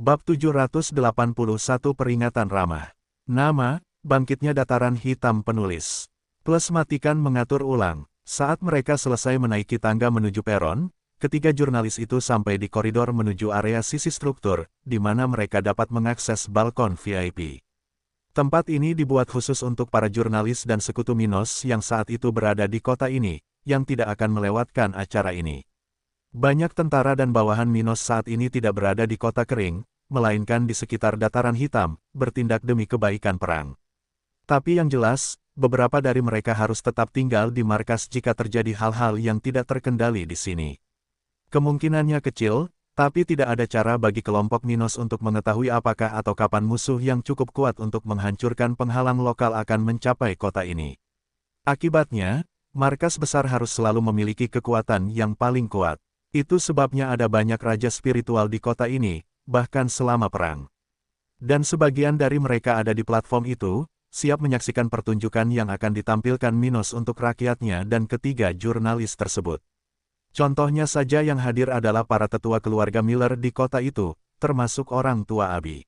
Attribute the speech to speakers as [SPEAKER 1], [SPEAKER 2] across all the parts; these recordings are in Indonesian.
[SPEAKER 1] Bab 781 Peringatan Ramah. Nama, Bangkitnya Dataran Hitam Penulis. Plus matikan mengatur ulang. Saat mereka selesai menaiki tangga menuju peron, ketiga jurnalis itu sampai di koridor menuju area sisi struktur, di mana mereka dapat mengakses balkon VIP. Tempat ini dibuat khusus untuk para jurnalis dan sekutu Minos yang saat itu berada di kota ini, yang tidak akan melewatkan acara ini. Banyak tentara dan bawahan Minos saat ini tidak berada di kota kering, melainkan di sekitar dataran hitam, bertindak demi kebaikan perang. Tapi yang jelas, beberapa dari mereka harus tetap tinggal di markas jika terjadi hal-hal yang tidak terkendali di sini. Kemungkinannya kecil, tapi tidak ada cara bagi kelompok Minos untuk mengetahui apakah atau kapan musuh yang cukup kuat untuk menghancurkan penghalang lokal akan mencapai kota ini. Akibatnya, markas besar harus selalu memiliki kekuatan yang paling kuat. Itu sebabnya ada banyak raja spiritual di kota ini, bahkan selama perang. Dan sebagian dari mereka ada di platform itu, siap menyaksikan pertunjukan yang akan ditampilkan Minos untuk rakyatnya dan ketiga jurnalis tersebut. Contohnya saja yang hadir adalah para tetua keluarga Miller di kota itu, termasuk orang tua Abi.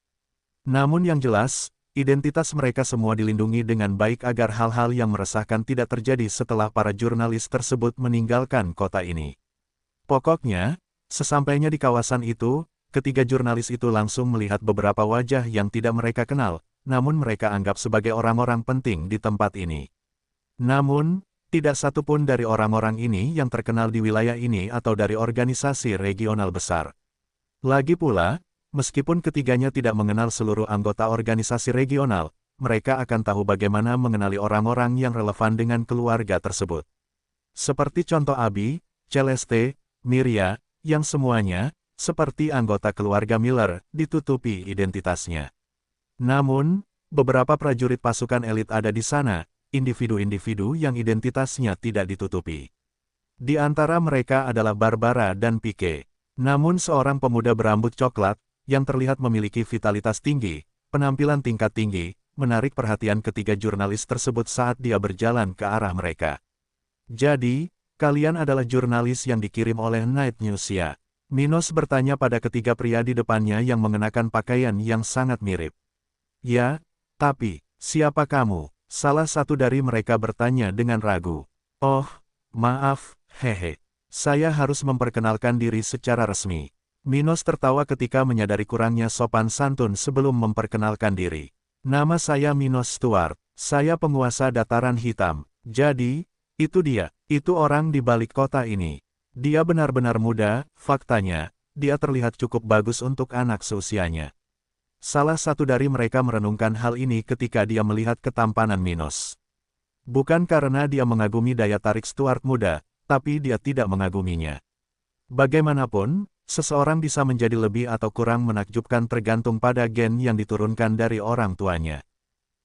[SPEAKER 1] Namun yang jelas, identitas mereka semua dilindungi dengan baik agar hal-hal yang meresahkan tidak terjadi setelah para jurnalis tersebut meninggalkan kota ini. Pokoknya, sesampainya di kawasan itu, ketiga jurnalis itu langsung melihat beberapa wajah yang tidak mereka kenal, namun mereka anggap sebagai orang-orang penting di tempat ini. Namun, tidak satu pun dari orang-orang ini yang terkenal di wilayah ini atau dari organisasi regional besar. Lagi pula, meskipun ketiganya tidak mengenal seluruh anggota organisasi regional, mereka akan tahu bagaimana mengenali orang-orang yang relevan dengan keluarga tersebut. Seperti contoh Abi, Celeste, Miria, yang semuanya, seperti anggota keluarga Miller, ditutupi identitasnya. Namun, beberapa prajurit pasukan elit ada di sana, individu-individu yang identitasnya tidak ditutupi. Di antara mereka adalah Barbara dan Pike. Namun seorang pemuda berambut coklat, yang terlihat memiliki vitalitas tinggi, penampilan tingkat tinggi, menarik perhatian ketiga jurnalis tersebut saat dia berjalan ke arah mereka. Jadi, kalian adalah jurnalis yang dikirim oleh Night News ya? Minos bertanya pada ketiga pria di depannya yang mengenakan pakaian yang sangat mirip. Ya, tapi, siapa kamu? Salah satu dari mereka bertanya dengan ragu. Oh, maaf, hehe. Saya harus memperkenalkan diri secara resmi. Minos tertawa ketika menyadari kurangnya sopan santun sebelum memperkenalkan diri. Nama saya Minos Stuart. Saya penguasa dataran hitam. Jadi, itu dia. Itu orang di balik kota ini. Dia benar-benar muda, faktanya, dia terlihat cukup bagus untuk anak seusianya. Salah satu dari mereka merenungkan hal ini ketika dia melihat ketampanan Minos. Bukan karena dia mengagumi daya tarik Stuart muda, tapi dia tidak mengaguminya. Bagaimanapun, seseorang bisa menjadi lebih atau kurang menakjubkan tergantung pada gen yang diturunkan dari orang tuanya.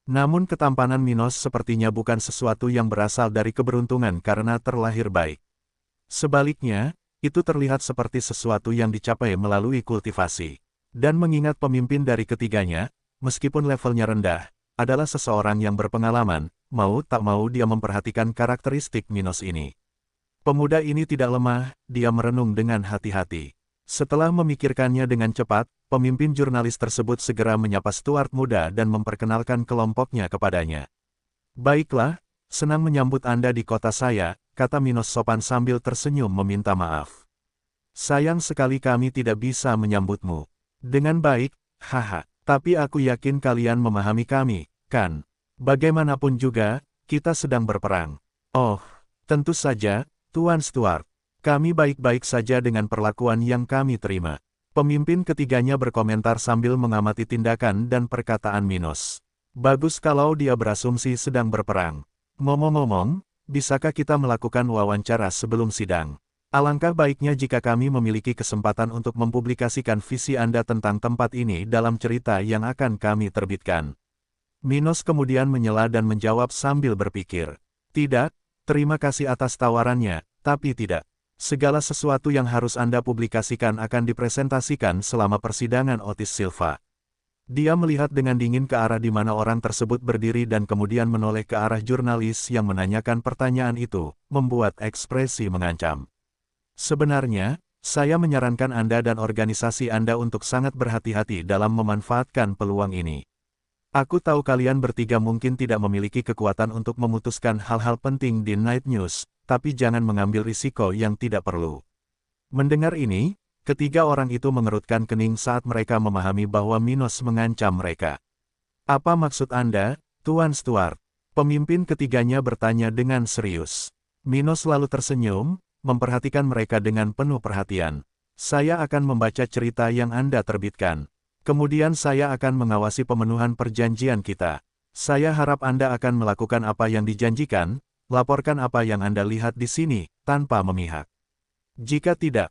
[SPEAKER 1] Namun ketampanan Minos sepertinya bukan sesuatu yang berasal dari keberuntungan karena terlahir baik. Sebaliknya, itu terlihat seperti sesuatu yang dicapai melalui kultivasi. Dan mengingat pemimpin dari ketiganya, meskipun levelnya rendah, adalah seseorang yang berpengalaman, mau tak mau dia memperhatikan karakteristik Minos ini. Pemuda ini tidak lemah, dia merenung dengan hati-hati. Setelah memikirkannya dengan cepat, pemimpin jurnalis tersebut segera menyapa Stuart muda dan memperkenalkan kelompoknya kepadanya. Baiklah, senang menyambut Anda di kota saya, kata Minos sopan sambil tersenyum meminta maaf. Sayang sekali kami tidak bisa menyambutmu dengan baik, haha, tapi aku yakin kalian memahami kami, kan? Bagaimanapun juga, kita sedang berperang. Oh, tentu saja, Tuan Stuart. Kami baik-baik saja dengan perlakuan yang kami terima. Pemimpin ketiganya berkomentar sambil mengamati tindakan dan perkataan Minos. Bagus kalau dia berasumsi sedang berperang. Ngomong-ngomong, bisakah kita melakukan wawancara sebelum sidang? Alangkah baiknya jika kami memiliki kesempatan untuk mempublikasikan visi Anda tentang tempat ini dalam cerita yang akan kami terbitkan. Minos kemudian menyela dan menjawab sambil berpikir. Tidak, terima kasih atas tawarannya, tapi tidak. Segala sesuatu yang harus Anda publikasikan akan dipresentasikan selama persidangan Otis Silva. Dia melihat dengan dingin ke arah di mana orang tersebut berdiri dan kemudian menoleh ke arah jurnalis yang menanyakan pertanyaan itu, membuat ekspresi mengancam. Sebenarnya, Saya menyarankan Anda dan organisasi Anda untuk sangat berhati-hati dalam memanfaatkan peluang ini. Aku tahu kalian bertiga mungkin tidak memiliki kekuatan untuk memutuskan hal-hal penting di Night News, tapi jangan mengambil risiko yang tidak perlu. Mendengar ini, ketiga orang itu mengerutkan kening saat mereka memahami bahwa Minos mengancam mereka. Apa maksud Anda, Tuan Stuart? Pemimpin ketiganya bertanya dengan serius. Minos lalu tersenyum, memperhatikan mereka dengan penuh perhatian. Saya akan membaca cerita yang Anda terbitkan. Kemudian saya akan mengawasi pemenuhan perjanjian kita. Saya harap Anda akan melakukan apa yang dijanjikan, laporkan apa yang Anda lihat di sini, tanpa memihak. Jika tidak,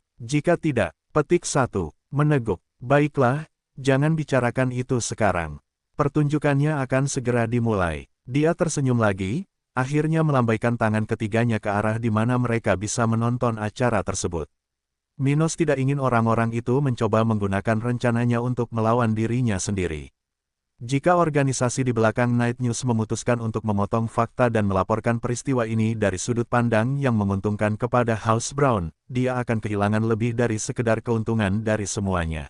[SPEAKER 1] petik 1, meneguk. Baiklah, jangan bicarakan itu sekarang. Pertunjukannya akan segera dimulai. Dia tersenyum lagi, akhirnya melambaikan tangan ketiganya ke arah di mana mereka bisa menonton acara tersebut. Minos tidak ingin orang-orang itu mencoba menggunakan rencananya untuk melawan dirinya sendiri. Jika organisasi di belakang Night News memutuskan untuk memotong fakta dan melaporkan peristiwa ini dari sudut pandang yang menguntungkan kepada House Brown, dia akan kehilangan lebih dari sekedar keuntungan dari semuanya.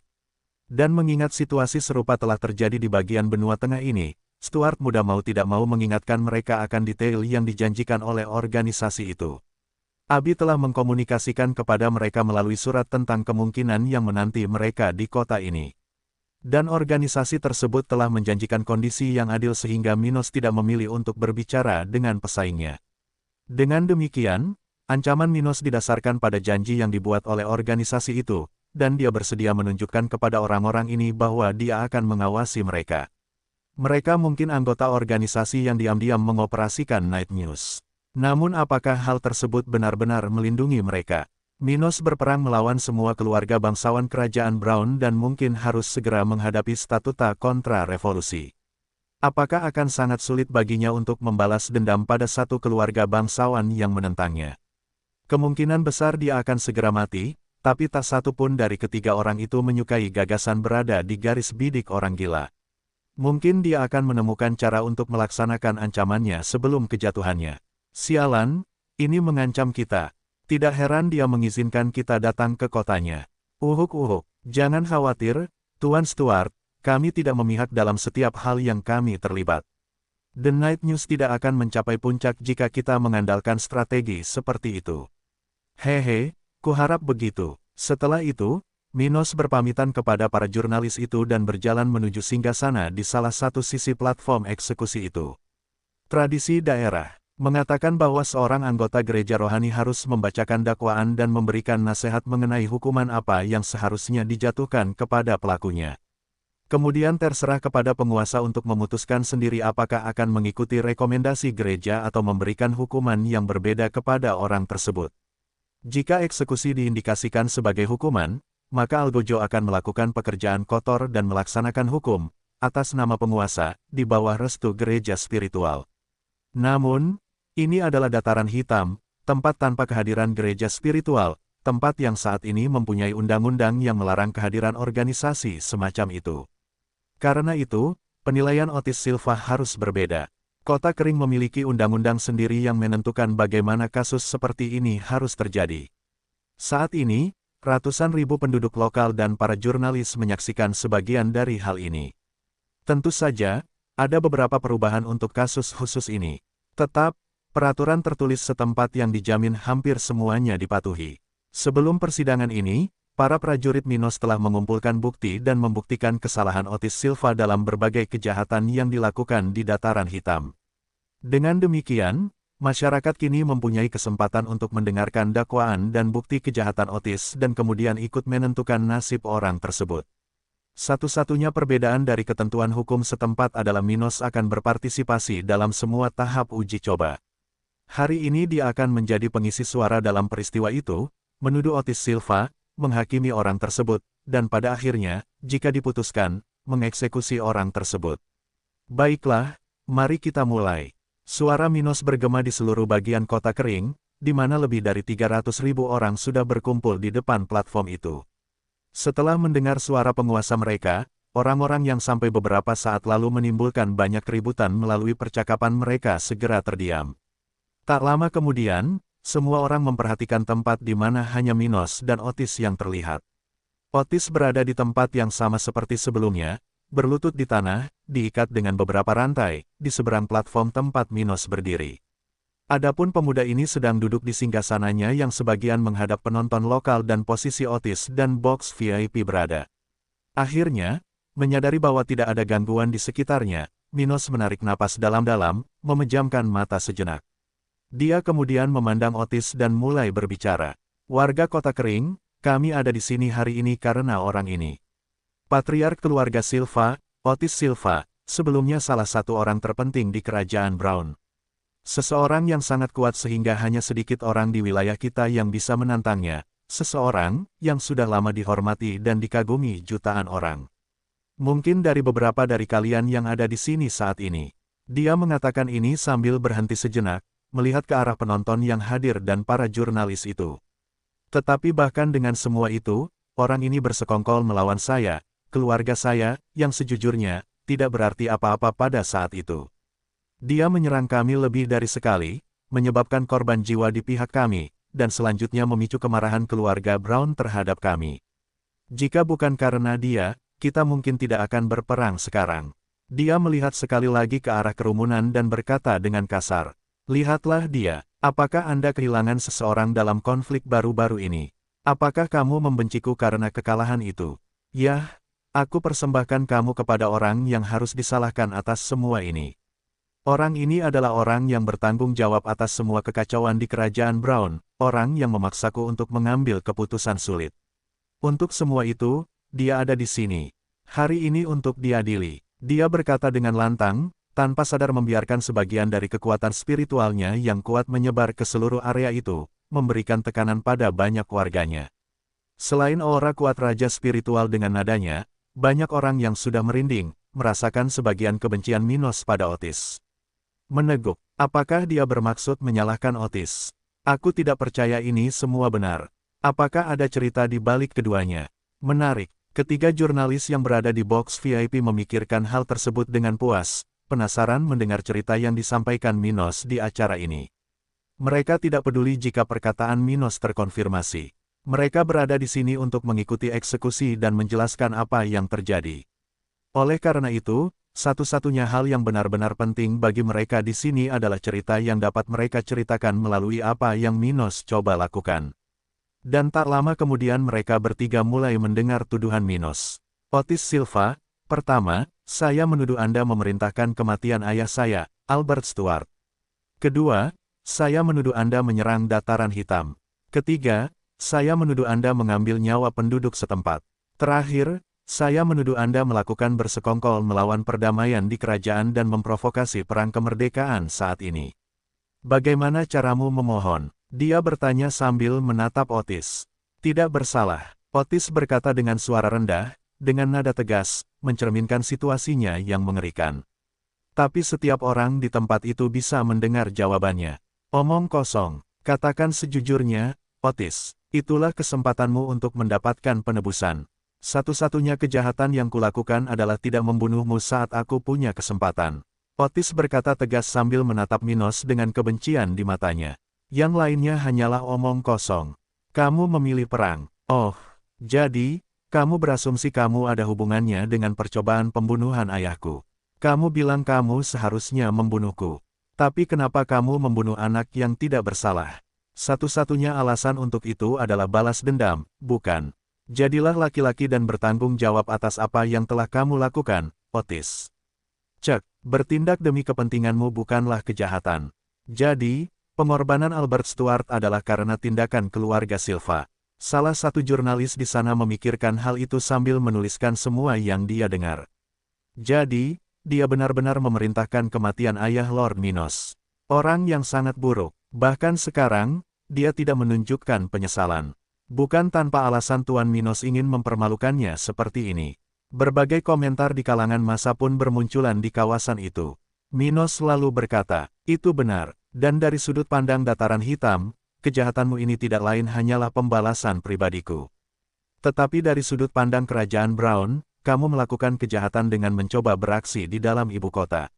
[SPEAKER 1] Dan mengingat situasi serupa telah terjadi di bagian benua tengah ini, Stuart muda mau tidak mau mengingatkan mereka akan detail yang dijanjikan oleh organisasi itu. Abi telah mengkomunikasikan kepada mereka melalui surat tentang kemungkinan yang menanti mereka di kota ini. Dan organisasi tersebut telah menjanjikan kondisi yang adil sehingga Minos tidak memilih untuk berbicara dengan pesaingnya. Dengan demikian, ancaman Minos didasarkan pada janji yang dibuat oleh organisasi itu, dan dia bersedia menunjukkan kepada orang-orang ini bahwa dia akan mengawasi mereka. Mereka mungkin anggota organisasi yang diam-diam mengoperasikan Night News. Namun apakah hal tersebut benar-benar melindungi mereka? Minos berperang melawan semua keluarga bangsawan kerajaan Brown dan mungkin harus segera menghadapi statuta kontra-revolusi. Apakah akan sangat sulit baginya untuk membalas dendam pada satu keluarga bangsawan yang menentangnya? Kemungkinan besar dia akan segera mati, tapi tak satu pun dari ketiga orang itu menyukai gagasan berada di garis bidik orang gila. Mungkin dia akan menemukan cara untuk melaksanakan ancamannya sebelum kejatuhannya. Sialan, ini mengancam kita. Tidak heran dia mengizinkan kita datang ke kotanya. Uhuk, jangan khawatir, Tuan Stuart, kami tidak memihak dalam setiap hal yang kami terlibat. The Night News tidak akan mencapai puncak jika kita mengandalkan strategi seperti itu. Hehe, kuharap begitu. Setelah itu, Minos berpamitan kepada para jurnalis itu dan berjalan menuju singgasana di salah satu sisi platform eksekusi itu. Tradisi daerah mengatakan bahwa seorang anggota gereja rohani harus membacakan dakwaan dan memberikan nasihat mengenai hukuman apa yang seharusnya dijatuhkan kepada pelakunya. Kemudian terserah kepada penguasa untuk memutuskan sendiri apakah akan mengikuti rekomendasi gereja atau memberikan hukuman yang berbeda kepada orang tersebut. Jika eksekusi diindikasikan sebagai hukuman, maka Algojo akan melakukan pekerjaan kotor dan melaksanakan hukum, atas nama penguasa, di bawah restu gereja spiritual. Namun, ini adalah dataran hitam, tempat tanpa kehadiran gereja spiritual, tempat yang saat ini mempunyai undang-undang yang melarang kehadiran organisasi semacam itu. Karena itu, penilaian Otis Silva harus berbeda. Kota Kering memiliki undang-undang sendiri yang menentukan bagaimana kasus seperti ini harus terjadi. Saat ini, ratusan ribu penduduk lokal dan para jurnalis menyaksikan sebagian dari hal ini. Tentu saja, ada beberapa perubahan untuk kasus khusus ini. Tetap, peraturan tertulis setempat yang dijamin hampir semuanya dipatuhi. Sebelum persidangan ini, para prajurit Minos telah mengumpulkan bukti dan membuktikan kesalahan Otis Silva dalam berbagai kejahatan yang dilakukan di dataran hitam. Dengan demikian, masyarakat kini mempunyai kesempatan untuk mendengarkan dakwaan dan bukti kejahatan Otis dan kemudian ikut menentukan nasib orang tersebut. Satu-satunya perbedaan dari ketentuan hukum setempat adalah Minos akan berpartisipasi dalam semua tahap uji coba. Hari ini dia akan menjadi pengisi suara dalam peristiwa itu, menuduh Otis Silva, menghakimi orang tersebut, dan pada akhirnya, jika diputuskan, mengeksekusi orang tersebut. Baiklah, mari kita mulai. Suara Minos bergema di seluruh bagian Kota Kering, di mana lebih dari 300.000 orang sudah berkumpul di depan platform itu. Setelah mendengar suara penguasa mereka, orang-orang yang sampai beberapa saat lalu menimbulkan banyak keributan melalui percakapan mereka segera terdiam. Tak lama kemudian, Semua orang memperhatikan tempat di mana hanya Minos dan Otis yang terlihat. Otis berada di tempat yang sama seperti sebelumnya, berlutut di tanah, diikat dengan beberapa rantai, di seberang platform tempat Minos berdiri. Adapun pemuda ini sedang duduk di singgasananya yang sebagian menghadap penonton lokal dan posisi Otis dan box VIP berada. Akhirnya, menyadari bahwa tidak ada gangguan di sekitarnya, Minos menarik napas dalam-dalam, memejamkan mata sejenak. Dia kemudian memandang Otis dan mulai berbicara. Warga Kota Kering, kami ada di sini hari ini karena orang ini. Patriark keluarga Silva, Otis Silva, sebelumnya salah satu orang terpenting di Kerajaan Brown. Seseorang yang sangat kuat sehingga hanya sedikit orang di wilayah kita yang bisa menantangnya. Seseorang yang sudah lama dihormati dan dikagumi jutaan orang. Mungkin dari beberapa dari kalian yang ada di sini saat ini. Dia mengatakan ini sambil berhenti sejenak, melihat ke arah penonton yang hadir dan para jurnalis itu. Tetapi bahkan dengan semua itu, orang ini bersekongkol melawan saya, keluarga saya, yang sejujurnya, tidak berarti apa-apa pada saat itu. Dia menyerang kami lebih dari sekali, menyebabkan korban jiwa di pihak kami, dan selanjutnya memicu kemarahan keluarga Brown terhadap kami. Jika bukan karena dia, kita mungkin tidak akan berperang sekarang. Dia melihat sekali lagi ke arah kerumunan dan berkata dengan kasar, "Lihatlah dia, apakah Anda kehilangan seseorang dalam konflik baru-baru ini? Apakah kamu membenciku karena kekalahan itu? Yah, aku persembahkan kamu kepada orang yang harus disalahkan atas semua ini. Orang ini adalah orang yang bertanggung jawab atas semua kekacauan di Kerajaan Brown, orang yang memaksaku untuk mengambil keputusan sulit. Untuk semua itu, dia ada di sini. Hari ini untuk diadili." Dia berkata dengan lantang, tanpa sadar membiarkan sebagian dari kekuatan spiritualnya yang kuat menyebar ke seluruh area itu, memberikan tekanan pada banyak warganya. Selain aura kuat raja spiritual dengan nadanya, banyak orang yang sudah merinding, merasakan sebagian kebencian Minos pada Otis. Meneguk, apakah dia bermaksud menyalahkan Otis? Aku tidak percaya ini semua benar. Apakah ada cerita di balik keduanya? Menarik, ketiga jurnalis yang berada di box VIP memikirkan hal tersebut dengan puas, penasaran mendengar cerita yang disampaikan Minos di acara ini. Mereka tidak peduli jika perkataan Minos terkonfirmasi. Mereka berada di sini untuk mengikuti eksekusi dan menjelaskan apa yang terjadi. Oleh karena itu, satu-satunya hal yang benar-benar penting bagi mereka di sini adalah cerita yang dapat mereka ceritakan melalui apa yang Minos coba lakukan. Dan tak lama kemudian mereka bertiga mulai mendengar tuduhan Minos. Otis Silva, pertama, saya menuduh Anda memerintahkan kematian ayah saya, Albert Stuart. Kedua, saya menuduh Anda menyerang Dataran Hitam. Ketiga, saya menuduh Anda mengambil nyawa penduduk setempat. Terakhir, saya menuduh Anda melakukan bersekongkol melawan perdamaian di kerajaan dan memprovokasi perang kemerdekaan saat ini. Bagaimana caramu memohon? Dia bertanya sambil menatap Otis. Tidak bersalah, Otis berkata dengan suara rendah, dengan nada tegas, mencerminkan situasinya yang mengerikan. Tapi setiap orang di tempat itu bisa mendengar jawabannya. Omong kosong, katakan sejujurnya, Otis, itulah kesempatanmu untuk mendapatkan penebusan. Satu-satunya kejahatan yang kulakukan adalah tidak membunuhmu saat aku punya kesempatan. Otis berkata tegas sambil menatap Minos dengan kebencian di matanya. Yang lainnya hanyalah omong kosong. Kamu memilih perang. Oh, jadi, kamu berasumsi kamu ada hubungannya dengan percobaan pembunuhan ayahku. Kamu bilang kamu seharusnya membunuhku. Tapi kenapa kamu membunuh anak yang tidak bersalah? Satu-satunya alasan untuk itu adalah balas dendam, bukan? Jadilah laki-laki dan bertanggung jawab atas apa yang telah kamu lakukan, Otis. Cek, bertindak demi kepentinganmu bukanlah kejahatan. Jadi, pengorbanan Albert Stuart adalah karena tindakan keluarga Silva. Salah satu jurnalis di sana memikirkan hal itu sambil menuliskan semua yang dia dengar. Jadi, dia benar-benar memerintahkan kematian ayah Lord Minos. Orang yang sangat buruk. Bahkan sekarang, dia tidak menunjukkan penyesalan. Bukan tanpa alasan Tuan Minos ingin mempermalukannya seperti ini. Berbagai komentar di kalangan massa pun bermunculan di kawasan itu. Minos lalu berkata, itu benar, dan dari sudut pandang Dataran Hitam, kejahatanmu ini tidak lain hanyalah pembalasan pribadiku. Tetapi dari sudut pandang Kerajaan Brown, kamu melakukan kejahatan dengan mencoba beraksi di dalam ibu kota.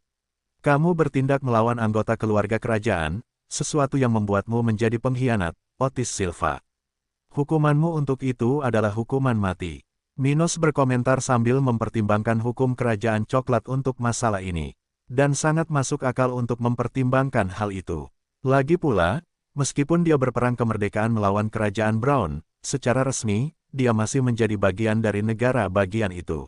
[SPEAKER 1] Kamu bertindak melawan anggota keluarga kerajaan, sesuatu yang membuatmu menjadi pengkhianat, Otis Silva. Hukumanmu untuk itu adalah hukuman mati. Minos berkomentar sambil mempertimbangkan hukum kerajaan coklat untuk masalah ini. Dan sangat masuk akal untuk mempertimbangkan hal itu. Lagi pula, meskipun dia berperang kemerdekaan melawan kerajaan Brown, secara resmi, dia masih menjadi bagian dari negara bagian itu.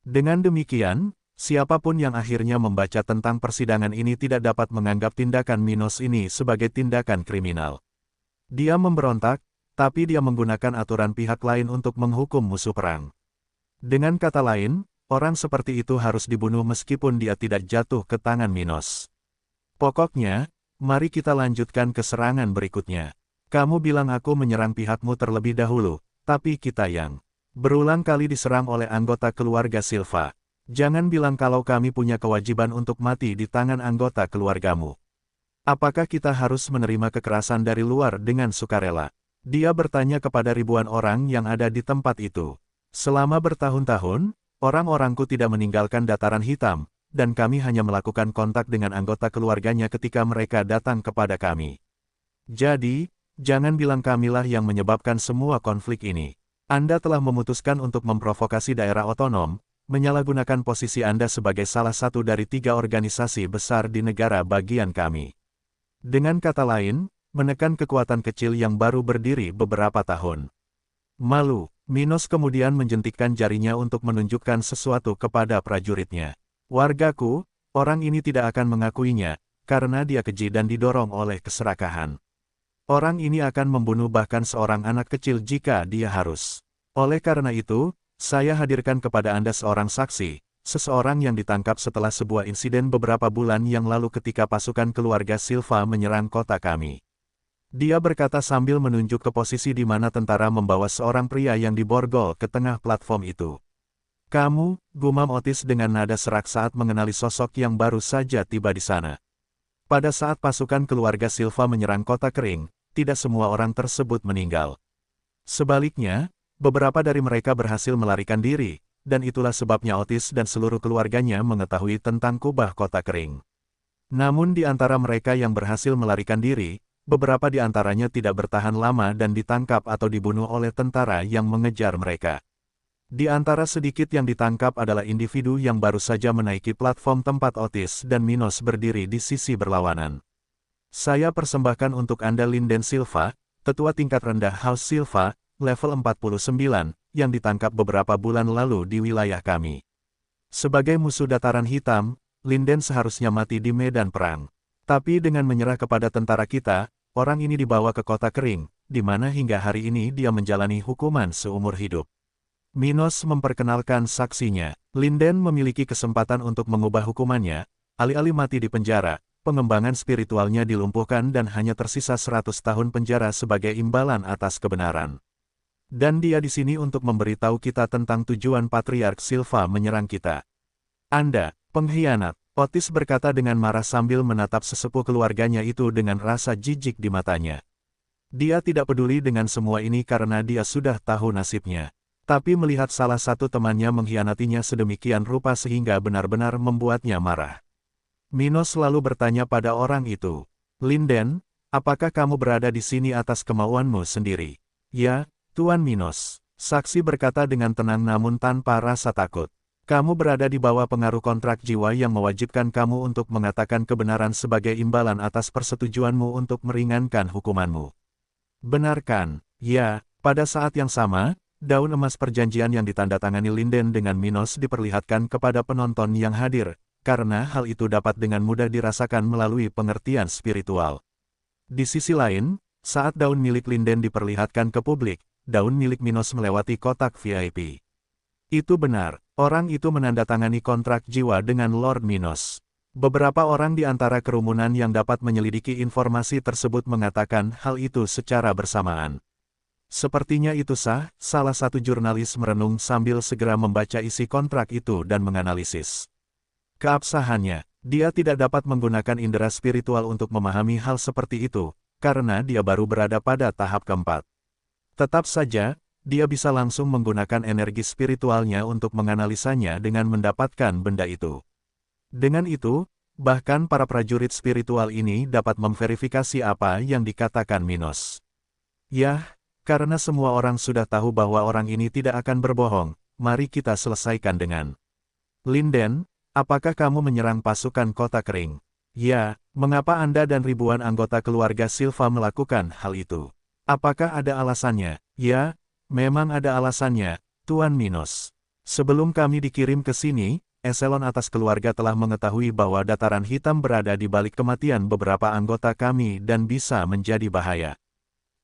[SPEAKER 1] Dengan demikian, siapapun yang akhirnya membaca tentang persidangan ini tidak dapat menganggap tindakan Minos ini sebagai tindakan kriminal. Dia memberontak, tapi dia menggunakan aturan pihak lain untuk menghukum musuh perang. Dengan kata lain, orang seperti itu harus dibunuh meskipun dia tidak jatuh ke tangan Minos. Pokoknya, mari kita lanjutkan ke serangan berikutnya. Kamu bilang aku menyerang pihakmu terlebih dahulu, tapi kita yang berulang kali diserang oleh anggota keluarga Silva. Jangan bilang kalau kami punya kewajiban untuk mati di tangan anggota keluargamu. Apakah kita harus menerima kekerasan dari luar dengan sukarela? Dia bertanya kepada ribuan orang yang ada di tempat itu. Selama bertahun-tahun, orang-orangku tidak meninggalkan dataran hitam, dan kami hanya melakukan kontak dengan anggota keluarganya ketika mereka datang kepada kami. Jadi, jangan bilang kamilah yang menyebabkan semua konflik ini. Anda telah memutuskan untuk memprovokasi daerah otonom, menyalahgunakan posisi Anda sebagai salah satu dari 3 organisasi besar di negara bagian kami. Dengan kata lain, menekan kekuatan kecil yang baru berdiri beberapa tahun. Malu, Minos kemudian menjentikkan jarinya untuk menunjukkan sesuatu kepada prajuritnya. Wargaku, orang ini tidak akan mengakuinya, karena dia keji dan didorong oleh keserakahan. Orang ini akan membunuh bahkan seorang anak kecil jika dia harus. Oleh karena itu, saya hadirkan kepada Anda seorang saksi, seseorang yang ditangkap setelah sebuah insiden beberapa bulan yang lalu ketika pasukan keluarga Silva menyerang kota kami. Dia berkata sambil menunjuk ke posisi di mana tentara membawa seorang pria yang diborgol ke tengah platform itu. Kamu, gumam Otis dengan nada serak saat mengenali sosok yang baru saja tiba di sana. Pada saat pasukan keluarga Silva menyerang kota kering, tidak semua orang tersebut meninggal. Sebaliknya, beberapa dari mereka berhasil melarikan diri, dan itulah sebabnya Otis dan seluruh keluarganya mengetahui tentang kubah kota kering. Namun di antara mereka yang berhasil melarikan diri, beberapa di antaranya tidak bertahan lama dan ditangkap atau dibunuh oleh tentara yang mengejar mereka. Di antara sedikit yang ditangkap adalah individu yang baru saja menaiki platform tempat Otis dan Minos berdiri di sisi berlawanan. Saya persembahkan untuk Anda Linden Silva, tetua tingkat rendah House Silva, level 49, yang ditangkap beberapa bulan lalu di wilayah kami. Sebagai musuh dataran hitam, Linden seharusnya mati di medan perang. Tapi dengan menyerah kepada tentara kita, orang ini dibawa ke kota kering, di mana hingga hari ini dia menjalani hukuman seumur hidup. Minos memperkenalkan saksinya. Linden memiliki kesempatan untuk mengubah hukumannya, alih-alih mati di penjara, pengembangan spiritualnya dilumpuhkan dan hanya tersisa 100 tahun penjara sebagai imbalan atas kebenaran. Dan dia di sini untuk memberitahu kita tentang tujuan Patriark Silva menyerang kita. Anda, pengkhianat, Otis berkata dengan marah sambil menatap sesepuh keluarganya itu dengan rasa jijik di matanya. Dia tidak peduli dengan semua ini karena dia sudah tahu nasibnya. Tapi melihat salah satu temannya mengkhianatinya sedemikian rupa sehingga benar-benar membuatnya marah. Minos lalu bertanya pada orang itu, Linden, apakah kamu berada di sini atas kemauanmu sendiri? Ya, Tuan Minos, saksi berkata dengan tenang namun tanpa rasa takut. Kamu berada di bawah pengaruh kontrak jiwa yang mewajibkan kamu untuk mengatakan kebenaran sebagai imbalan atas persetujuanmu untuk meringankan hukumanmu. Benarkan? Ya, pada saat yang sama, daun emas perjanjian yang ditandatangani Linden dengan Minos diperlihatkan kepada penonton yang hadir, karena hal itu dapat dengan mudah dirasakan melalui pengertian spiritual. Di sisi lain, saat daun milik Linden diperlihatkan ke publik, daun milik Minos melewati kotak VIP. Itu benar, orang itu menandatangani kontrak jiwa dengan Lord Minos. Beberapa orang di antara kerumunan yang dapat menyelidiki informasi tersebut mengatakan hal itu secara bersamaan. Sepertinya itu sah, salah satu jurnalis merenung sambil segera membaca isi kontrak itu dan menganalisis keabsahannya. Dia tidak dapat menggunakan indera spiritual untuk memahami hal seperti itu, karena dia baru berada pada tahap keempat. Tetap saja, dia bisa langsung menggunakan energi spiritualnya untuk menganalisanya dengan mendapatkan benda itu. Dengan itu, Bahkan para prajurit spiritual ini dapat memverifikasi apa yang dikatakan Minos. Yah, karena semua orang sudah tahu bahwa orang ini tidak akan berbohong, mari kita selesaikan dengan Linden, apakah kamu menyerang pasukan kota kering? Ya, mengapa Anda dan ribuan anggota keluarga Silva melakukan hal itu? Apakah ada alasannya? Ya, memang ada alasannya, Tuan Minos. Sebelum kami dikirim ke sini, eselon atas keluarga telah mengetahui bahwa dataran hitam berada di balik kematian beberapa anggota kami dan bisa menjadi bahaya.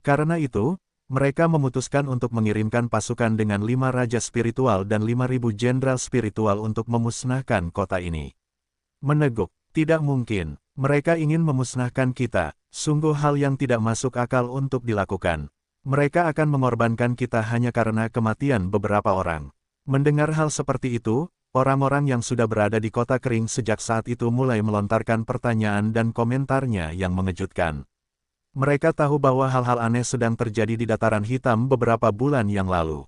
[SPEAKER 1] Karena itu, mereka memutuskan untuk mengirimkan pasukan dengan 5 raja spiritual dan 5.000 jenderal spiritual untuk memusnahkan kota ini. Meneguk, tidak mungkin. Mereka ingin memusnahkan kita, sungguh hal yang tidak masuk akal untuk dilakukan. Mereka akan mengorbankan kita hanya karena kematian beberapa orang. Mendengar hal seperti itu, orang-orang yang sudah berada di kota kering sejak saat itu mulai melontarkan pertanyaan dan komentarnya yang mengejutkan. Mereka tahu bahwa hal-hal aneh sedang terjadi di dataran hitam beberapa bulan yang lalu.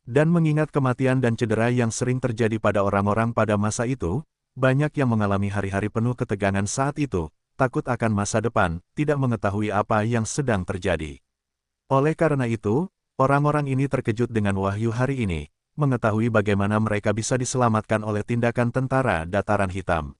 [SPEAKER 1] Dan mengingat kematian dan cedera yang sering terjadi pada orang-orang pada masa itu, banyak yang mengalami hari-hari penuh ketegangan saat itu, takut akan masa depan, tidak mengetahui apa yang sedang terjadi. Oleh karena itu, orang-orang ini terkejut dengan wahyu hari ini, mengetahui bagaimana mereka bisa diselamatkan oleh tindakan tentara dataran hitam.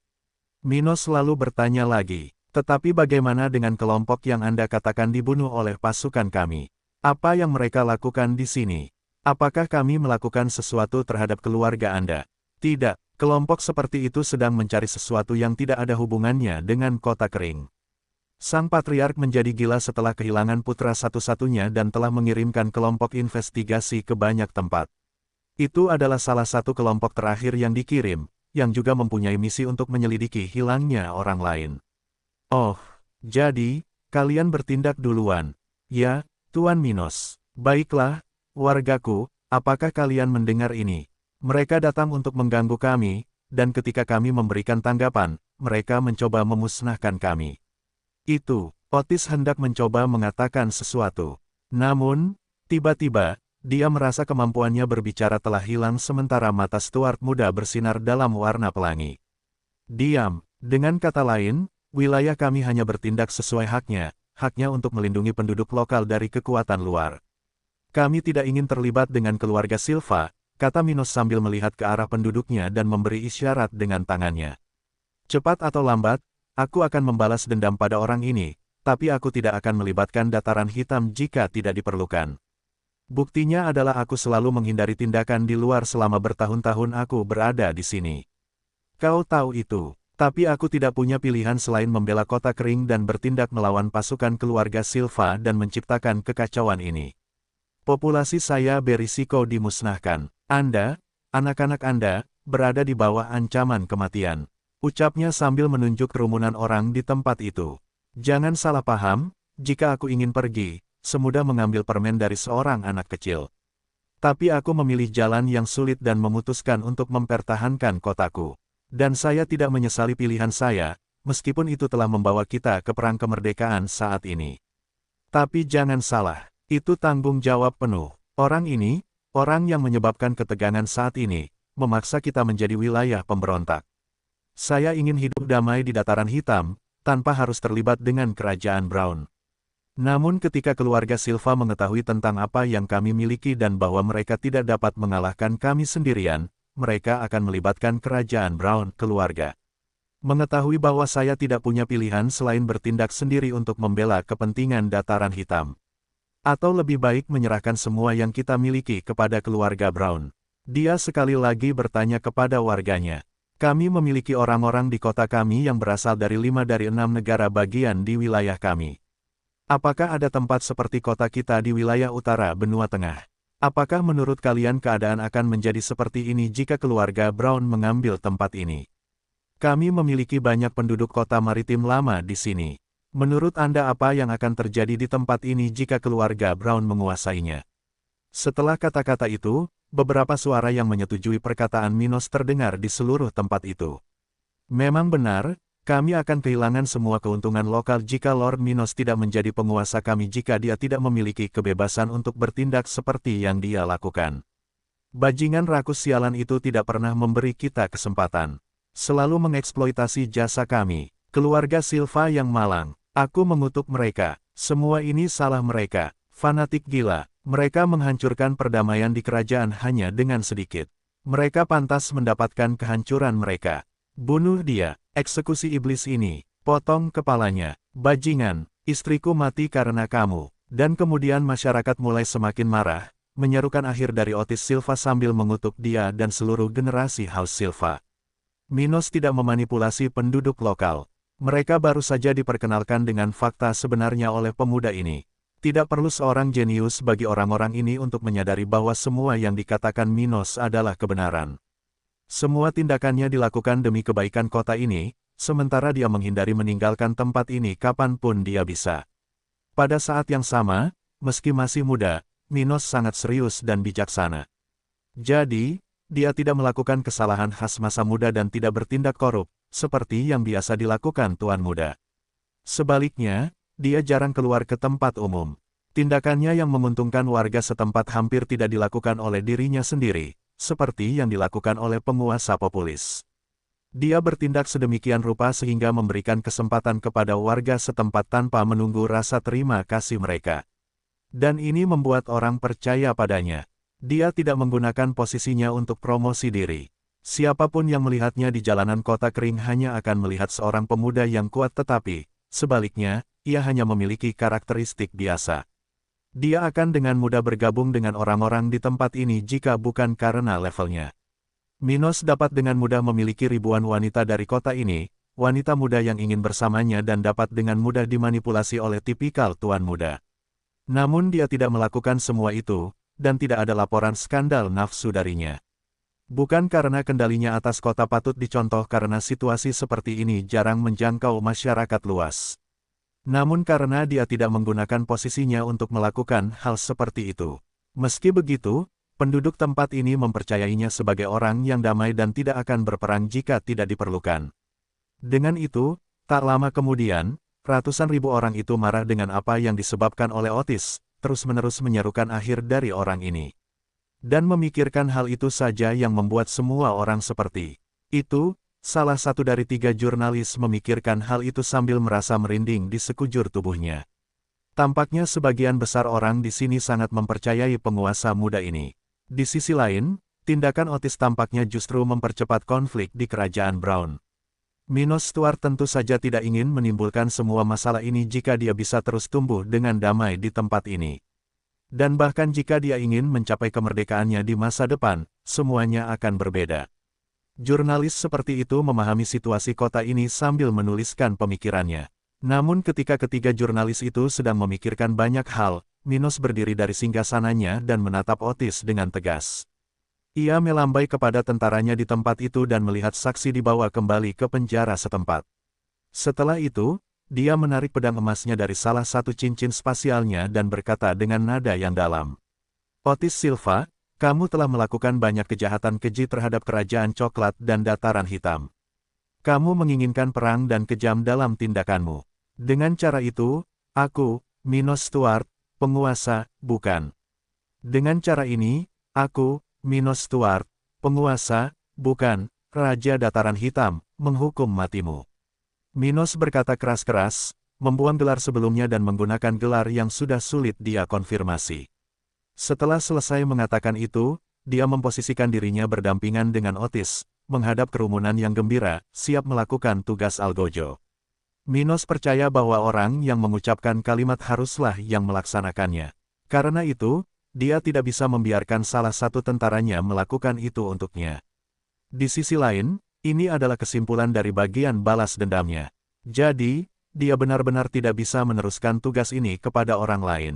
[SPEAKER 1] Minos lalu bertanya lagi. Tetapi bagaimana dengan kelompok yang Anda katakan dibunuh oleh pasukan kami? Apa yang mereka lakukan di sini? Apakah kami melakukan sesuatu terhadap keluarga Anda? Tidak, kelompok seperti itu sedang mencari sesuatu yang tidak ada hubungannya dengan kota kering. Sang Patriark menjadi gila setelah kehilangan putra satu-satunya dan telah mengirimkan kelompok investigasi ke banyak tempat. Itu adalah salah satu kelompok terakhir yang dikirim, yang juga mempunyai misi untuk menyelidiki hilangnya orang lain. Oh, jadi, kalian bertindak duluan. Ya, Tuan Minos. Baiklah, wargaku, apakah kalian mendengar ini? Mereka datang untuk mengganggu kami, dan ketika kami memberikan tanggapan, mereka mencoba memusnahkan kami. Itu, Otis hendak mencoba mengatakan sesuatu. Namun, tiba-tiba, dia merasa kemampuannya berbicara telah hilang sementara mata Stuart muda bersinar dalam warna pelangi. Diam, dengan kata lain, wilayah kami hanya bertindak sesuai haknya untuk melindungi penduduk lokal dari kekuatan luar. Kami tidak ingin terlibat dengan keluarga Silva, kata Minos sambil melihat ke arah penduduknya dan memberi isyarat dengan tangannya. Cepat atau lambat, aku akan membalas dendam pada orang ini, tapi aku tidak akan melibatkan dataran hitam jika tidak diperlukan. Buktinya adalah aku selalu menghindari tindakan di luar selama bertahun-tahun aku berada di sini. Kau tahu itu. Tapi aku tidak punya pilihan selain membela kota kering dan bertindak melawan pasukan keluarga Silva dan menciptakan kekacauan ini. Populasi saya berisiko dimusnahkan. Anda, anak-anak Anda, berada di bawah ancaman kematian. Ucapnya sambil menunjuk kerumunan orang di tempat itu. Jangan salah paham, jika aku ingin pergi, semudah mengambil permen dari seorang anak kecil. Tapi aku memilih jalan yang sulit dan memutuskan untuk mempertahankan kotaku. Dan saya tidak menyesali pilihan saya, meskipun itu telah membawa kita ke perang kemerdekaan saat ini. Tapi jangan salah, itu tanggung jawab penuh. Orang ini, orang yang menyebabkan ketegangan saat ini, memaksa kita menjadi wilayah pemberontak. Saya ingin hidup damai di dataran hitam, tanpa harus terlibat dengan kerajaan Brown. Namun ketika keluarga Silva mengetahui tentang apa yang kami miliki dan bahwa mereka tidak dapat mengalahkan kami sendirian, mereka akan melibatkan kerajaan Brown keluarga. Mengetahui bahwa saya tidak punya pilihan selain bertindak sendiri untuk membela kepentingan dataran hitam. Atau lebih baik menyerahkan semua yang kita miliki kepada keluarga Brown. Dia sekali lagi bertanya kepada warganya. Kami memiliki orang-orang di kota kami yang berasal dari 5 dari 6 negara bagian di wilayah kami. Apakah ada tempat seperti kota kita di wilayah utara benua tengah? Apakah menurut kalian keadaan akan menjadi seperti ini jika keluarga Brown mengambil tempat ini? Kami memiliki banyak penduduk kota maritim lama di sini. Menurut Anda apa yang akan terjadi di tempat ini jika keluarga Brown menguasainya? Setelah kata-kata itu, beberapa suara yang menyetujui perkataan Minos terdengar di seluruh tempat itu. Memang benar, kami akan kehilangan semua keuntungan lokal jika Lord Minos tidak menjadi penguasa kami jika dia tidak memiliki kebebasan untuk bertindak seperti yang dia lakukan. Bajingan rakus sialan itu tidak pernah memberi kita kesempatan. Selalu mengeksploitasi jasa kami. Keluarga Silva yang malang. Aku mengutuk mereka. Semua ini salah mereka. Fanatik gila. Mereka menghancurkan perdamaian di kerajaan hanya dengan sedikit. Mereka pantas mendapatkan kehancuran mereka. Bunuh dia. Eksekusi iblis ini. Potong kepalanya. Bajingan. Istriku mati karena kamu. Dan kemudian masyarakat mulai semakin marah, menyerukan akhir dari Otis Silva sambil mengutuk dia dan seluruh generasi House Silva. Minos tidak memanipulasi penduduk lokal. Mereka baru saja diperkenalkan dengan fakta sebenarnya oleh pemuda ini. Tidak perlu seorang jenius bagi orang-orang ini untuk menyadari bahwa semua yang dikatakan Minos adalah kebenaran. Semua tindakannya dilakukan demi kebaikan kota ini, sementara dia menghindari meninggalkan tempat ini kapanpun dia bisa. Pada saat yang sama, meski masih muda, Minos sangat serius dan bijaksana. Jadi, dia tidak melakukan kesalahan khas masa muda dan tidak bertindak korup, seperti yang biasa dilakukan tuan muda. Sebaliknya, dia jarang keluar ke tempat umum. Tindakannya yang menguntungkan warga setempat hampir tidak dilakukan oleh dirinya sendiri, seperti yang dilakukan oleh penguasa populis. Dia bertindak sedemikian rupa sehingga memberikan kesempatan kepada warga setempat tanpa menunggu rasa terima kasih mereka. Dan ini membuat orang percaya padanya. Dia tidak menggunakan posisinya untuk promosi diri. Siapapun yang melihatnya di jalanan kota kering hanya akan melihat seorang pemuda yang kuat tetapi, sebaliknya, ia hanya memiliki karakteristik biasa. Dia akan dengan mudah bergabung dengan orang-orang di tempat ini jika bukan karena levelnya. Minos dapat dengan mudah memiliki ribuan wanita dari kota ini, wanita muda yang ingin bersamanya dan dapat dengan mudah dimanipulasi oleh tipikal tuan muda. Namun dia tidak melakukan semua itu, dan tidak ada laporan skandal nafsu darinya. Bukan karena kendalinya atas kota patut dicontoh karena situasi seperti ini jarang menjangkau masyarakat luas. Namun karena dia tidak menggunakan posisinya untuk melakukan hal seperti itu. Meski begitu, penduduk tempat ini mempercayainya sebagai orang yang damai dan tidak akan berperang jika tidak diperlukan. Dengan itu, tak lama kemudian, ratusan ribu orang itu marah dengan apa yang disebabkan oleh Otis, terus-menerus menyerukan akhir dari orang ini. Dan memikirkan hal itu saja yang membuat semua orang seperti itu, salah satu dari 3 jurnalis memikirkan hal itu sambil merasa merinding di sekujur tubuhnya. Tampaknya sebagian besar orang di sini sangat mempercayai penguasa muda ini. Di sisi lain, tindakan Otis tampaknya justru mempercepat konflik di kerajaan Brown. Minos Stuart tentu saja tidak ingin menimbulkan semua masalah ini jika dia bisa terus tumbuh dengan damai di tempat ini. Dan bahkan jika dia ingin mencapai kemerdekaannya di masa depan, semuanya akan berbeda. Jurnalis seperti itu memahami situasi kota ini sambil menuliskan pemikirannya. Namun ketika ketiga jurnalis itu sedang memikirkan banyak hal, Minos berdiri dari singgasananya dan menatap Otis dengan tegas. Ia melambai kepada tentaranya di tempat itu dan melihat saksi dibawa kembali ke penjara setempat. Setelah itu, dia menarik pedang emasnya dari salah satu cincin spasialnya dan berkata dengan nada yang dalam. Otis Silva, kamu telah melakukan banyak kejahatan keji terhadap kerajaan coklat dan dataran hitam. Kamu menginginkan perang dan kejam dalam tindakanmu. Dengan cara itu, aku, Minos Stuart, penguasa, bukan. Dengan cara ini, aku, Minos Stuart, penguasa, bukan, Raja Dataran Hitam, menghukum matimu. Minos berkata keras-keras, membuang gelar sebelumnya dan menggunakan gelar yang sudah sulit dia konfirmasi. Setelah selesai mengatakan itu, dia memposisikan dirinya berdampingan dengan Otis, menghadap kerumunan yang gembira, siap melakukan tugas Algojo. Minos percaya bahwa orang yang mengucapkan kalimat haruslah yang melaksanakannya. Karena itu, dia tidak bisa membiarkan salah satu tentaranya melakukan itu untuknya. Di sisi lain, ini adalah kesimpulan dari bagian balas dendamnya. Jadi, dia benar-benar tidak bisa meneruskan tugas ini kepada orang lain.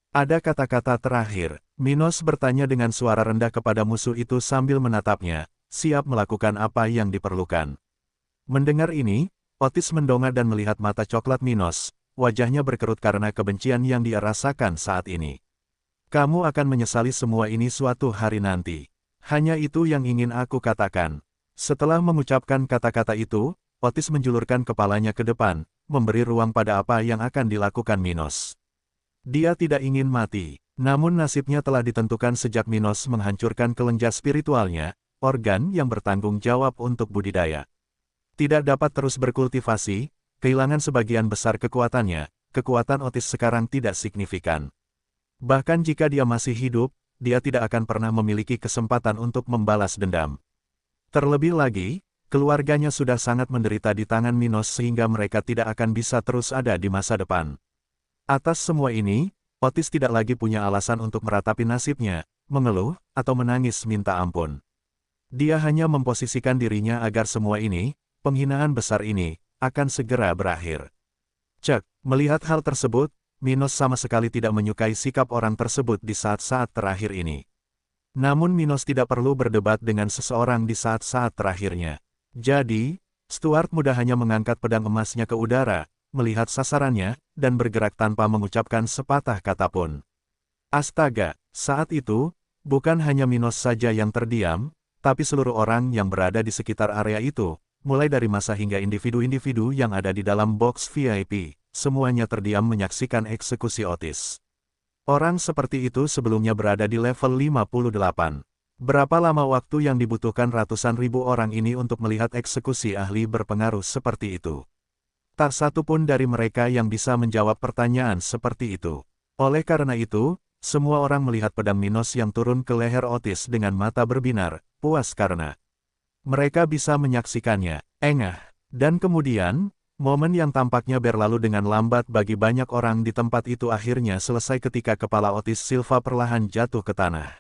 [SPEAKER 1] Ada kata-kata terakhir, Minos bertanya dengan suara rendah kepada musuh itu sambil menatapnya, siap melakukan apa yang diperlukan. Mendengar ini, Otis mendongak dan melihat mata coklat Minos, wajahnya berkerut karena kebencian yang dia rasakan saat ini. Kamu akan menyesali semua ini suatu hari nanti. Hanya itu yang ingin aku katakan. Setelah mengucapkan kata-kata itu, Otis menjulurkan kepalanya ke depan, memberi ruang pada apa yang akan dilakukan Minos. Dia tidak ingin mati, namun nasibnya telah ditentukan sejak Minos menghancurkan kelenjar spiritualnya, organ yang bertanggung jawab untuk budidaya. Tidak dapat terus berkultivasi, kehilangan sebagian besar kekuatannya, kekuatan Otis sekarang tidak signifikan. Bahkan jika dia masih hidup, dia tidak akan pernah memiliki kesempatan untuk membalas dendam. Terlebih lagi, keluarganya sudah sangat menderita di tangan Minos sehingga mereka tidak akan bisa terus ada di masa depan. Atas semua ini, Otis tidak lagi punya alasan untuk meratapi nasibnya, mengeluh, atau menangis minta ampun. Dia hanya memposisikan dirinya agar semua ini, penghinaan besar ini, akan segera berakhir. Cek, melihat hal tersebut, Minos sama sekali tidak menyukai sikap orang tersebut di saat-saat terakhir ini. Namun Minos tidak perlu berdebat dengan seseorang di saat-saat terakhirnya. Jadi, Stuart mudah hanya mengangkat pedang emasnya ke udara, melihat sasarannya, dan bergerak tanpa mengucapkan sepatah kata pun. Astaga, saat itu, bukan hanya Minos saja yang terdiam, tapi seluruh orang yang berada di sekitar area itu, mulai dari massa hingga individu-individu yang ada di dalam box VIP. Semuanya terdiam menyaksikan eksekusi Otis. Orang seperti itu sebelumnya berada di level 58. Berapa lama waktu yang dibutuhkan ratusan ribu orang ini untuk melihat eksekusi ahli berpengaruh seperti itu? Tak satu pun dari mereka yang bisa menjawab pertanyaan seperti itu. Oleh karena itu, semua orang melihat pedang Minos yang turun ke leher Otis dengan mata berbinar, puas karena mereka bisa menyaksikannya. Engah. Dan kemudian, momen yang tampaknya berlalu dengan lambat bagi banyak orang di tempat itu akhirnya selesai ketika kepala Otis Silva perlahan jatuh ke tanah.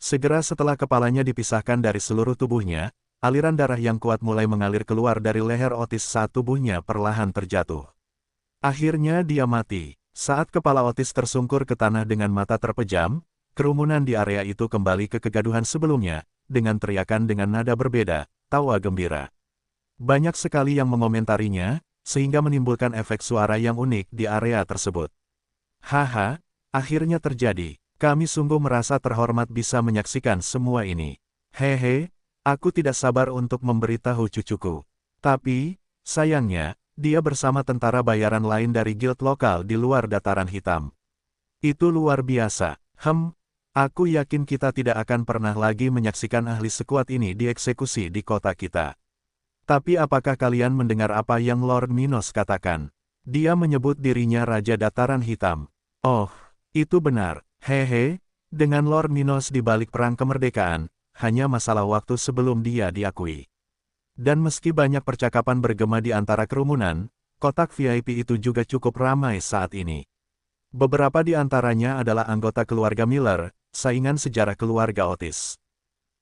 [SPEAKER 1] Segera setelah kepalanya dipisahkan dari seluruh tubuhnya, aliran darah yang kuat mulai mengalir keluar dari leher Otis saat tubuhnya perlahan terjatuh. Akhirnya dia mati. Saat kepala Otis tersungkur ke tanah dengan mata terpejam, kerumunan di area itu kembali ke kegaduhan sebelumnya, dengan teriakan dengan nada berbeda, tawa gembira. Banyak sekali yang mengomentarinya, sehingga menimbulkan efek suara yang unik di area tersebut. Haha, akhirnya terjadi. Kami sungguh merasa terhormat bisa menyaksikan semua ini. Hehe, aku tidak sabar untuk memberitahu cucuku. Tapi, sayangnya, dia bersama tentara bayaran lain dari guild lokal di luar dataran hitam. Itu luar biasa. Aku yakin kita tidak akan pernah lagi menyaksikan ahli sekuat ini dieksekusi di kota kita. Tapi apakah kalian mendengar apa yang Lord Minos katakan? Dia menyebut dirinya Raja Dataran Hitam. Oh, itu benar. Hehe, dengan Lord Minos di balik perang kemerdekaan, hanya masalah waktu sebelum dia diakui. Dan meski banyak percakapan bergema di antara kerumunan, kotak VIP itu juga cukup ramai saat ini. Beberapa di antaranya adalah anggota keluarga Miller, saingan sejarah keluarga Otis.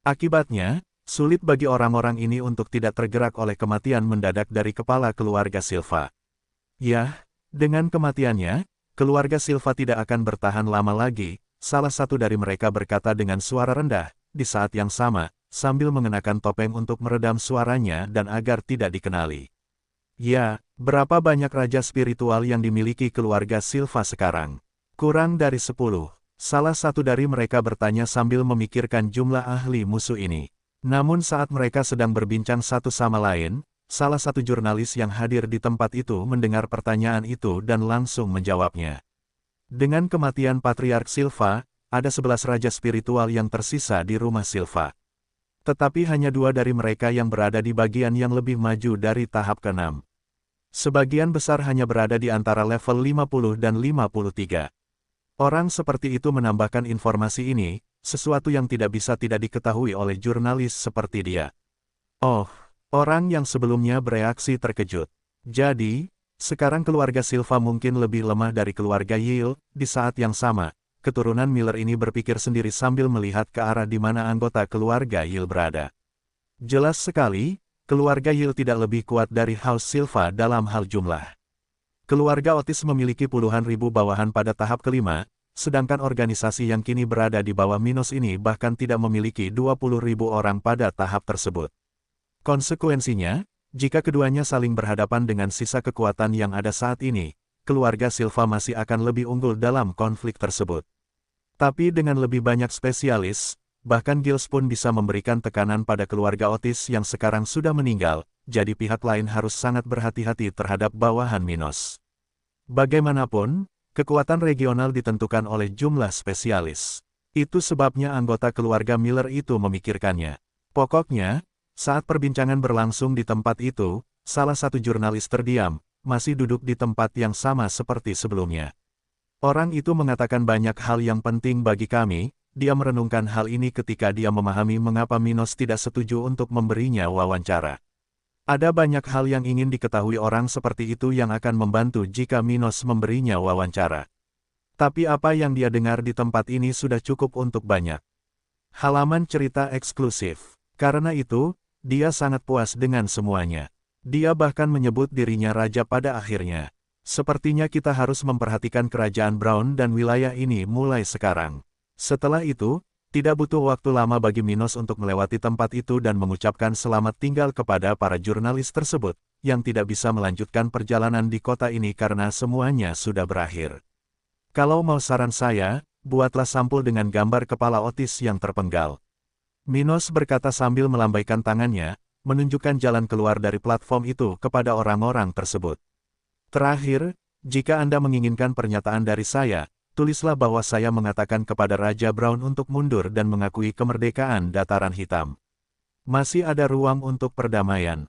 [SPEAKER 1] Akibatnya, sulit bagi orang-orang ini untuk tidak tergerak oleh kematian mendadak dari kepala keluarga Silva. Yah, dengan kematiannya, keluarga Silva tidak akan bertahan lama lagi, salah satu dari mereka berkata dengan suara rendah, di saat yang sama, sambil mengenakan topeng untuk meredam suaranya dan agar tidak dikenali. Ya, berapa banyak raja spiritual yang dimiliki keluarga Silva sekarang? Kurang dari 10. Salah satu dari mereka bertanya sambil memikirkan jumlah ahli musuh ini. Namun saat mereka sedang berbincang satu sama lain, salah satu jurnalis yang hadir di tempat itu mendengar pertanyaan itu dan langsung menjawabnya. Dengan kematian Patriark Silva, ada 11 raja spiritual yang tersisa di rumah Silva. Tetapi hanya 2 dari mereka yang berada di bagian yang lebih maju dari tahap ke-6. Sebagian besar hanya berada di antara level 50 dan 53. Orang seperti itu menambahkan informasi ini, sesuatu yang tidak bisa tidak diketahui oleh jurnalis seperti dia. Oh, orang yang sebelumnya bereaksi terkejut. Jadi, sekarang keluarga Silva mungkin lebih lemah dari keluarga Yale. Di saat yang sama, keturunan Miller ini berpikir sendiri sambil melihat ke arah di mana anggota keluarga Yale berada. Jelas sekali, keluarga Yale tidak lebih kuat dari House Silva dalam hal jumlah. Keluarga Otis memiliki puluhan ribu bawahan pada tahap ke-5, sedangkan organisasi yang kini berada di bawah Minos ini bahkan tidak memiliki 20.000 orang pada tahap tersebut. Konsekuensinya, jika keduanya saling berhadapan dengan sisa kekuatan yang ada saat ini, keluarga Silva masih akan lebih unggul dalam konflik tersebut. Tapi dengan lebih banyak spesialis, bahkan Gills pun bisa memberikan tekanan pada keluarga Otis yang sekarang sudah meninggal, jadi pihak lain harus sangat berhati-hati terhadap bawahan Minos. Bagaimanapun, kekuatan regional ditentukan oleh jumlah spesialis. Itu sebabnya anggota keluarga Miller itu memikirkannya. Pokoknya, saat perbincangan berlangsung di tempat itu, salah satu jurnalis terdiam, masih duduk di tempat yang sama seperti sebelumnya. Orang itu mengatakan banyak hal yang penting bagi kami, dia merenungkan hal ini ketika dia memahami mengapa Minos tidak setuju untuk memberinya wawancara. Ada banyak hal yang ingin diketahui orang seperti itu yang akan membantu jika Minos memberinya wawancara. Tapi apa yang dia dengar di tempat ini sudah cukup untuk banyak. Halaman cerita eksklusif. Karena itu, dia sangat puas dengan semuanya. Dia bahkan menyebut dirinya raja pada akhirnya. Sepertinya kita harus memperhatikan kerajaan Brown dan wilayah ini mulai sekarang. Setelah itu, tidak butuh waktu lama bagi Minos untuk melewati tempat itu dan mengucapkan selamat tinggal kepada para jurnalis tersebut, yang tidak bisa melanjutkan perjalanan di kota ini karena semuanya sudah berakhir. Kalau mau saran saya, buatlah sampul dengan gambar kepala Otis yang terpenggal. Minos berkata sambil melambaikan tangannya, menunjukkan jalan keluar dari platform itu kepada orang-orang tersebut. Terakhir, jika Anda menginginkan pernyataan dari saya, tulislah bahwa saya mengatakan kepada Raja Brown untuk mundur dan mengakui kemerdekaan Dataran Hitam. Masih ada ruang untuk perdamaian.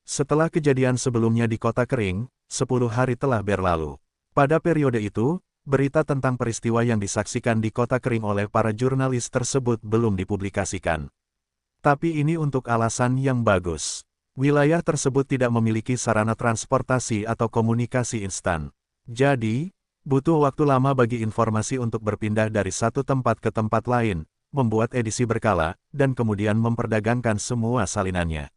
[SPEAKER 1] Setelah kejadian sebelumnya di Kota Kering, 10 hari telah berlalu. Pada periode itu, berita tentang peristiwa yang disaksikan di Kota Kering oleh para jurnalis tersebut belum dipublikasikan. Tapi ini untuk alasan yang bagus. Wilayah tersebut tidak memiliki sarana transportasi atau komunikasi instan. Jadi, butuh waktu lama bagi informasi untuk berpindah dari satu tempat ke tempat lain, membuat edisi berkala, dan kemudian memperdagangkan semua salinannya.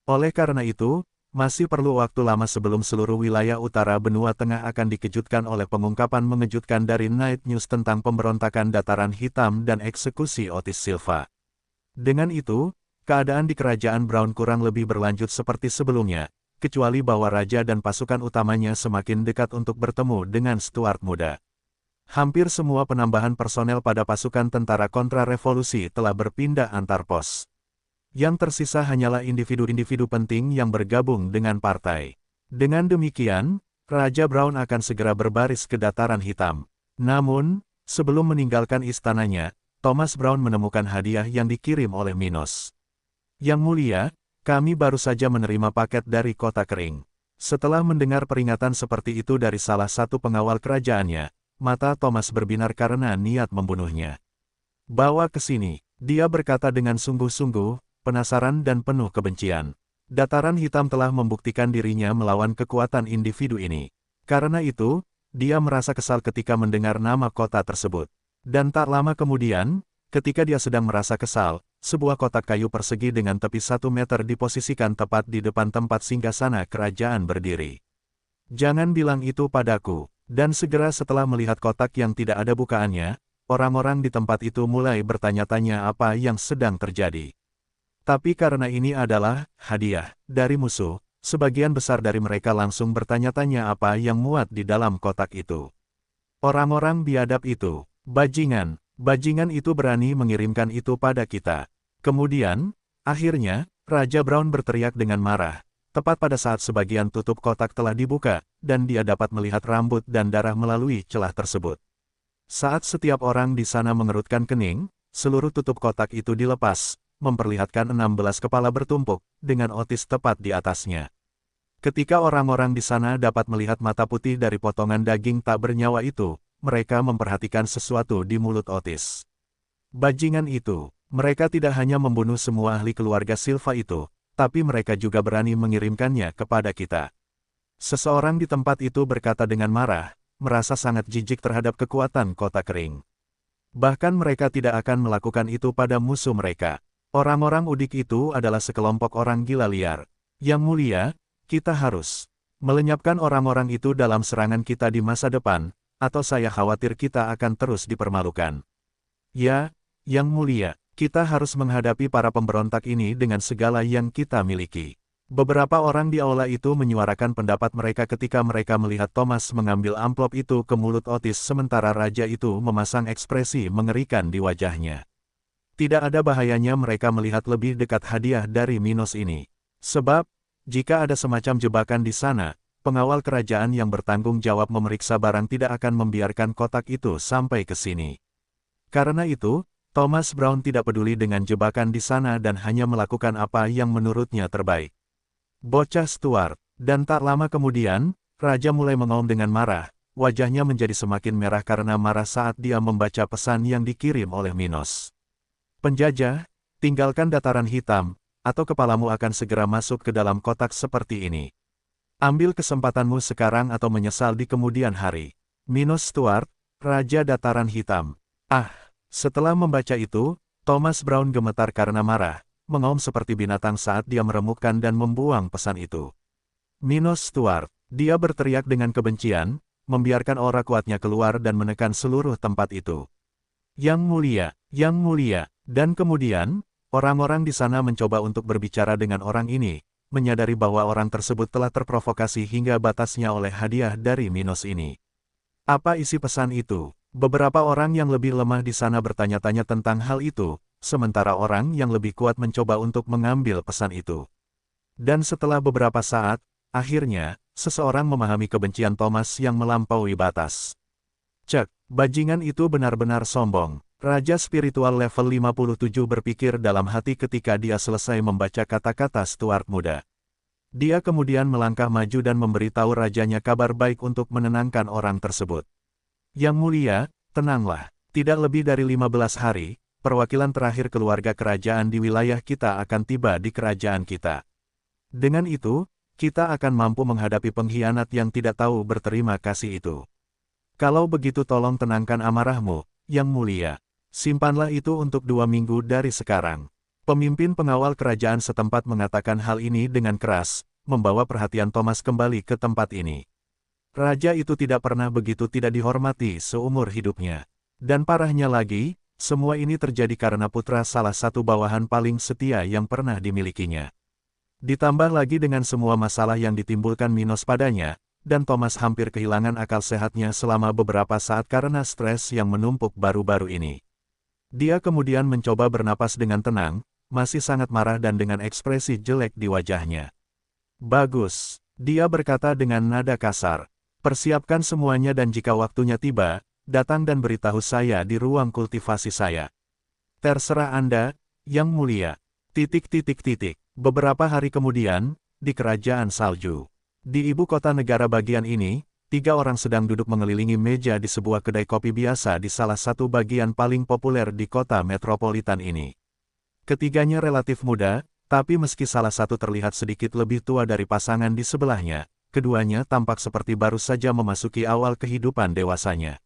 [SPEAKER 1] Oleh karena itu, masih perlu waktu lama sebelum seluruh wilayah utara benua tengah akan dikejutkan oleh pengungkapan mengejutkan dari Night News tentang pemberontakan Dataran Hitam dan eksekusi Otis Silva. Dengan itu, keadaan di kerajaan Brown kurang lebih berlanjut seperti sebelumnya, kecuali bahwa raja dan pasukan utamanya semakin dekat untuk bertemu dengan Stuart muda. Hampir semua penambahan personel pada pasukan tentara kontra-revolusi telah berpindah antar pos. Yang tersisa hanyalah individu-individu penting yang bergabung dengan partai. Dengan demikian, Raja Brown akan segera berbaris ke Dataran Hitam. Namun, sebelum meninggalkan istananya, Thomas Brown menemukan hadiah yang dikirim oleh Minos. Yang mulia, kami baru saja menerima paket dari Kota Kering. Setelah mendengar peringatan seperti itu dari salah satu pengawal kerajaannya, mata Thomas berbinar karena niat membunuhnya. Bawa ke sini, dia berkata dengan sungguh-sungguh, penasaran dan penuh kebencian. Dataran Hitam telah membuktikan dirinya melawan kekuatan individu ini. Karena itu, dia merasa kesal ketika mendengar nama kota tersebut. Dan tak lama kemudian, ketika dia sedang merasa kesal, sebuah kotak kayu persegi dengan tepi 1 meter diposisikan tepat di depan tempat singgasana kerajaan berdiri. Jangan bilang itu padaku. Dan segera setelah melihat kotak yang tidak ada bukaannya, orang-orang di tempat itu mulai bertanya-tanya apa yang sedang terjadi. Tapi karena ini adalah hadiah dari musuh, sebagian besar dari mereka langsung bertanya-tanya apa yang muat di dalam kotak itu. Orang-orang biadab itu, bajingan itu berani mengirimkan itu pada kita. Kemudian, akhirnya, Raja Brown berteriak dengan marah, tepat pada saat sebagian tutup kotak telah dibuka, dan dia dapat melihat rambut dan darah melalui celah tersebut. Saat setiap orang di sana mengerutkan kening, seluruh tutup kotak itu dilepas, memperlihatkan 16 kepala bertumpuk, dengan Otis tepat di atasnya. Ketika orang-orang di sana dapat melihat mata putih dari potongan daging tak bernyawa itu, mereka memperhatikan sesuatu di mulut Otis. Bajingan itu, mereka tidak hanya membunuh semua ahli keluarga Silva itu, tapi mereka juga berani mengirimkannya kepada kita. Seseorang di tempat itu berkata dengan marah, merasa sangat jijik terhadap kekuatan Kota Kering. Bahkan mereka tidak akan melakukan itu pada musuh mereka. Orang-orang udik itu adalah sekelompok orang gila liar. Yang mulia, kita harus melenyapkan orang-orang itu dalam serangan kita di masa depan, atau saya khawatir kita akan terus dipermalukan. Ya, Yang mulia, kita harus menghadapi para pemberontak ini dengan segala yang kita miliki. Beberapa orang di aula itu menyuarakan pendapat mereka ketika mereka melihat Thomas mengambil amplop itu ke mulut Otis sementara raja itu memasang ekspresi mengerikan di wajahnya. Tidak ada bahayanya mereka melihat lebih dekat hadiah dari Minos ini. Sebab, jika ada semacam jebakan di sana, pengawal kerajaan yang bertanggung jawab memeriksa barang tidak akan membiarkan kotak itu sampai ke sini. Karena itu, Thomas Brown tidak peduli dengan jebakan di sana dan hanya melakukan apa yang menurutnya terbaik. Bocah Stuart. Dan tak lama kemudian, Raja mulai mengaum dengan marah. Wajahnya menjadi semakin merah karena marah saat dia membaca pesan yang dikirim oleh Minos. Penjajah, tinggalkan dataran hitam, atau kepalamu akan segera masuk ke dalam kotak seperti ini. Ambil kesempatanmu sekarang atau menyesal di kemudian hari. Minos Stuart, Raja Dataran Hitam. Setelah membaca itu, Thomas Brown gemetar karena marah, mengaum seperti binatang saat dia meremukkan dan membuang pesan itu. Minos Stuart, dia berteriak dengan kebencian, membiarkan aura kuatnya keluar dan menekan seluruh tempat itu. Yang mulia, dan kemudian, orang-orang di sana mencoba untuk berbicara dengan orang ini, menyadari bahwa orang tersebut telah terprovokasi hingga batasnya oleh hadiah dari Minos ini. Apa isi pesan itu? Beberapa orang yang lebih lemah di sana bertanya-tanya tentang hal itu, sementara orang yang lebih kuat mencoba untuk mengambil pesan itu. Dan setelah beberapa saat, akhirnya, seseorang memahami kebencian Thomas yang melampaui batas. Cek, bajingan itu benar-benar sombong. Raja spiritual level 57 berpikir dalam hati ketika dia selesai membaca kata-kata Stuart muda. Dia kemudian melangkah maju dan memberitahu rajanya kabar baik untuk menenangkan orang tersebut. Yang mulia, tenanglah. Tidak lebih dari 15 hari, perwakilan terakhir keluarga kerajaan di wilayah kita akan tiba di kerajaan kita. Dengan itu, kita akan mampu menghadapi pengkhianat yang tidak tahu berterima kasih itu. Kalau begitu tolong tenangkan amarahmu, Yang Mulia. Simpanlah itu untuk 2 minggu dari sekarang. Pemimpin pengawal kerajaan setempat mengatakan hal ini dengan keras, membawa perhatian Thomas kembali ke tempat ini. Raja itu tidak pernah begitu tidak dihormati seumur hidupnya. Dan parahnya lagi, semua ini terjadi karena putra salah satu bawahan paling setia yang pernah dimilikinya. Ditambah lagi dengan semua masalah yang ditimbulkan Minos padanya, dan Thomas hampir kehilangan akal sehatnya selama beberapa saat karena stres yang menumpuk baru-baru ini. Dia kemudian mencoba bernapas dengan tenang, masih sangat marah dan dengan ekspresi jelek di wajahnya. Bagus, dia berkata dengan nada kasar. Persiapkan semuanya dan jika waktunya tiba, datang dan beritahu saya di ruang kultivasi saya. Terserah Anda, Yang Mulia. Beberapa hari kemudian, di Kerajaan Salju. Di ibu kota negara bagian ini, 3 orang sedang duduk mengelilingi meja di sebuah kedai kopi biasa di salah satu bagian paling populer di kota metropolitan ini. Ketiganya relatif muda, tapi meski salah satu terlihat sedikit lebih tua dari pasangan di sebelahnya, keduanya tampak seperti baru saja memasuki awal kehidupan dewasanya.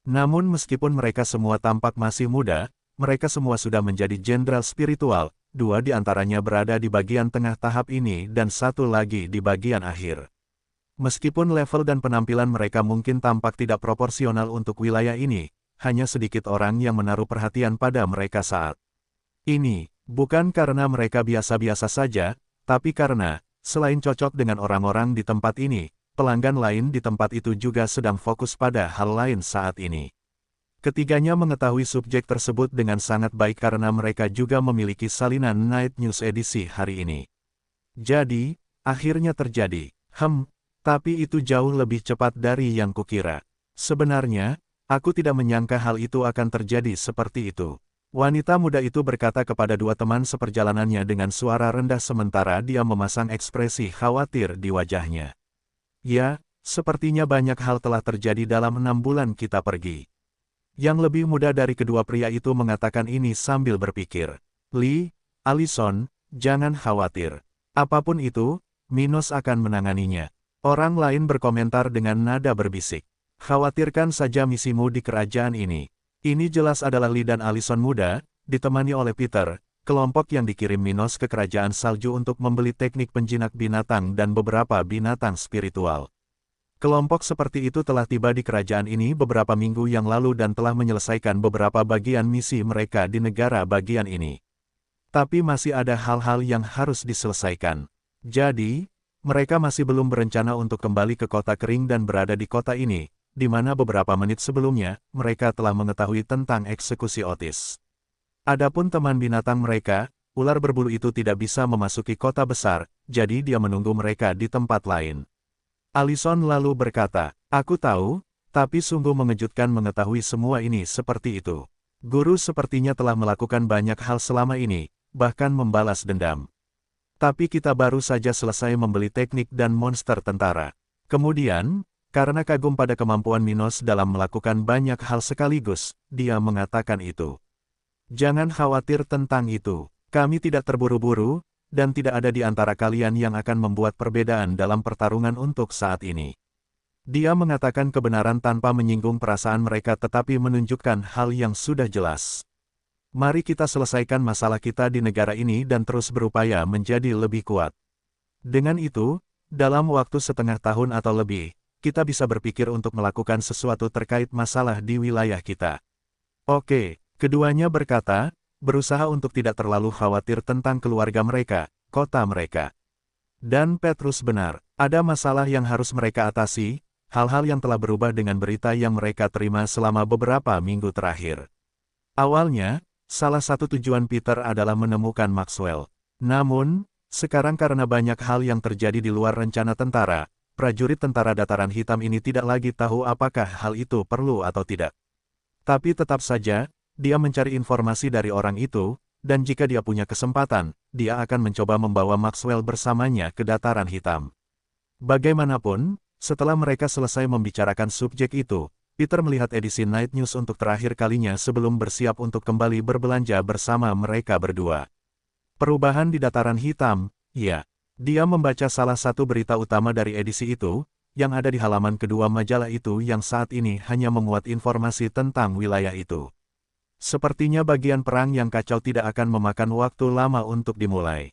[SPEAKER 1] Namun meskipun mereka semua tampak masih muda, mereka semua sudah menjadi jenderal spiritual. 2 di antaranya berada di bagian tengah tahap ini dan 1 lagi di bagian akhir. Meskipun level dan penampilan mereka mungkin tampak tidak proporsional untuk wilayah ini, hanya sedikit orang yang menaruh perhatian pada mereka saat ini, bukan karena mereka biasa-biasa saja, tapi karena, selain cocok dengan orang-orang di tempat ini, pelanggan lain di tempat itu juga sedang fokus pada hal lain saat ini. Ketiganya mengetahui subjek tersebut dengan sangat baik karena mereka juga memiliki salinan Night News edisi hari ini. Jadi, akhirnya terjadi. Tapi itu jauh lebih cepat dari yang kukira. Sebenarnya, aku tidak menyangka hal itu akan terjadi seperti itu. Wanita muda itu berkata kepada 2 teman seperjalanannya dengan suara rendah sementara dia memasang ekspresi khawatir di wajahnya. Ya, sepertinya banyak hal telah terjadi dalam 6 bulan kita pergi. Yang lebih muda dari kedua pria itu mengatakan ini sambil berpikir. Lee, Allison, jangan khawatir. Apapun itu, Minos akan menanganinya. Orang lain berkomentar dengan nada berbisik. Khawatirkan saja misimu di kerajaan ini. Ini jelas adalah Lee dan Allison muda, ditemani oleh Peter, kelompok yang dikirim Minos ke kerajaan salju untuk membeli teknik penjinak binatang dan beberapa binatang spiritual. Kelompok seperti itu telah tiba di kerajaan ini beberapa minggu yang lalu dan telah menyelesaikan beberapa bagian misi mereka di negara bagian ini. Tapi masih ada hal-hal yang harus diselesaikan. Jadi, mereka masih belum berencana untuk kembali ke kota kering dan berada di kota ini, di mana beberapa menit sebelumnya, mereka telah mengetahui tentang eksekusi Otis. Adapun teman binatang mereka, ular berbulu itu tidak bisa memasuki kota besar, jadi dia menunggu mereka di tempat lain. Allison lalu berkata, aku tahu, tapi sungguh mengejutkan mengetahui semua ini seperti itu. Guru sepertinya telah melakukan banyak hal selama ini, bahkan membalas dendam. Tapi kita baru saja selesai membeli teknik dan monster tentara. Kemudian, karena kagum pada kemampuan Minos dalam melakukan banyak hal sekaligus, dia mengatakan itu. Jangan khawatir tentang itu. Kami tidak terburu-buru, dan tidak ada di antara kalian yang akan membuat perbedaan dalam pertarungan untuk saat ini. Dia mengatakan kebenaran tanpa menyinggung perasaan mereka tetapi menunjukkan hal yang sudah jelas. Mari kita selesaikan masalah kita di negara ini dan terus berupaya menjadi lebih kuat. Dengan itu, dalam waktu setengah tahun atau lebih, kita bisa berpikir untuk melakukan sesuatu terkait masalah di wilayah kita. Oke, keduanya berkata, berusaha untuk tidak terlalu khawatir tentang keluarga mereka, kota mereka. Dan Petrus benar, ada masalah yang harus mereka atasi, hal-hal yang telah berubah dengan berita yang mereka terima selama beberapa minggu terakhir. Awalnya, salah satu tujuan Peter adalah menemukan Maxwell. Namun, sekarang karena banyak hal yang terjadi di luar rencana tentara, prajurit tentara dataran hitam ini tidak lagi tahu apakah hal itu perlu atau tidak. Tapi tetap saja, dia mencari informasi dari orang itu, dan jika dia punya kesempatan, dia akan mencoba membawa Maxwell bersamanya ke dataran hitam. Bagaimanapun, setelah mereka selesai membicarakan subjek itu, Peter melihat edisi Night News untuk terakhir kalinya sebelum bersiap untuk kembali berbelanja bersama mereka berdua. Perubahan di dataran hitam, ya. Dia membaca salah satu berita utama dari edisi itu, yang ada di halaman kedua majalah itu yang saat ini hanya memuat informasi tentang wilayah itu. Sepertinya bagian perang yang kacau tidak akan memakan waktu lama untuk dimulai.